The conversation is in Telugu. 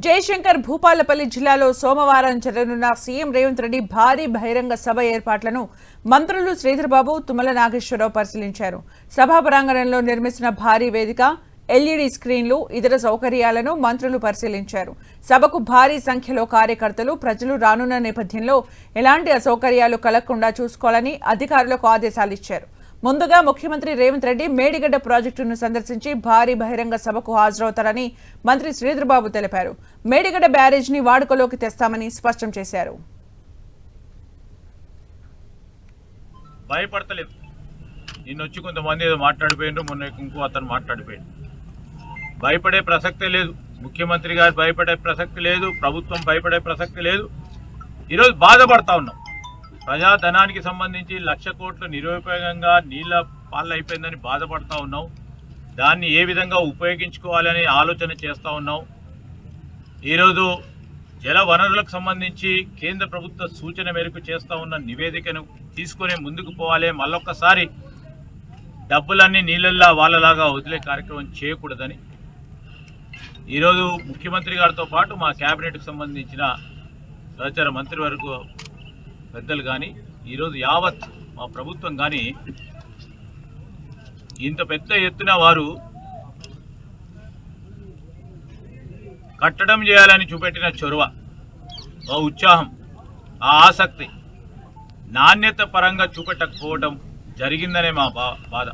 జయశంకర్ భూపాలపల్లి జిల్లాలో సోమవారం జరగనున్న సీఎం రేవంత్ రెడ్డి భారీ బహిరంగ సభ ఏర్పాట్లను మంత్రులు శ్రీధర్బాబు తుమ్మల నాగేశ్వరరావు పరిశీలించారు. సభా ప్రాంగణంలో నిర్మిస్తున్న భారీ వేదిక, ఎల్ఈడీ స్క్రీన్లు, ఇతర సౌకర్యాలను మంత్రులు పరిశీలించారు. సభకు భారీ సంఖ్యలో కార్యకర్తలు, ప్రజలు రానున్న నేపథ్యంలో ఎలాంటి అసౌకర్యాలు కలగకుండా చూసుకోవాలని అధికారులకు ఆదేశాలిచ్చారు. ముందుగా ముఖ్యమంత్రి రేవంత్ రెడ్డి మేడిగడ్డ ప్రాజెక్టును సందర్శించి భారీ బహిరంగ సభకు హాజరవుతారని మంత్రి శ్రీధర్బాబు తెలిపారు. మేడిగడ్డ బ్యారేజ్ని వాడుకలోకి తెస్తామని స్పష్టం చేశారు. భయపడతలేదు. నిన్నొచ్చి కొంతమంది ఏదో మాట్లాడిపోయినారు, మొన్న ఇంకో అతను మాట్లాడిపోయాడు. భయపడే ప్రసక్తే లేదు. ముఖ్యమంత్రి గారు భయపడే ప్రసక్తి లేదు, ప్రభుత్వం భయపడే ప్రసక్తి లేదు. ఈరోజు బాధపడతా ఉన్నాం. ప్రజాధనానికి సంబంధించి 1,00,000 కోట్లు నిరుపయోగంగా నీళ్ళ పాలైపోయిందని బాధపడతా ఉన్నాం. దాన్ని ఏ విధంగా ఉపయోగించుకోవాలని ఆలోచన చేస్తూ ఉన్నాం. ఈరోజు జల వనరులకు సంబంధించి కేంద్ర ప్రభుత్వ సూచన మేరకు చేస్తూ ఉన్న నివేదికను తీసుకొని ముందుకు పోవాలి. మళ్ళొక్కసారి డబ్బులన్నీ నీళ్ళల్లా వాళ్ళలాగా వదిలే కార్యక్రమం చేయకూడదని ఈరోజు ముఖ్యమంత్రి గారితో పాటు మా క్యాబినెట్కి సంబంధించిన సహచర మంత్రివర్గ పెద్దలు కానీ ఈరోజు యావత్ మా ప్రభుత్వం కానీ ఇంత పెద్ద ఎత్తున వారు కట్టడం చేయాలని చూపెట్టిన చొరవ, ఆ ఉత్సాహం, ఆ ఆసక్తి నాణ్యత పరంగా చూపెట్టకపోవడం జరిగిందనే మా బాధ.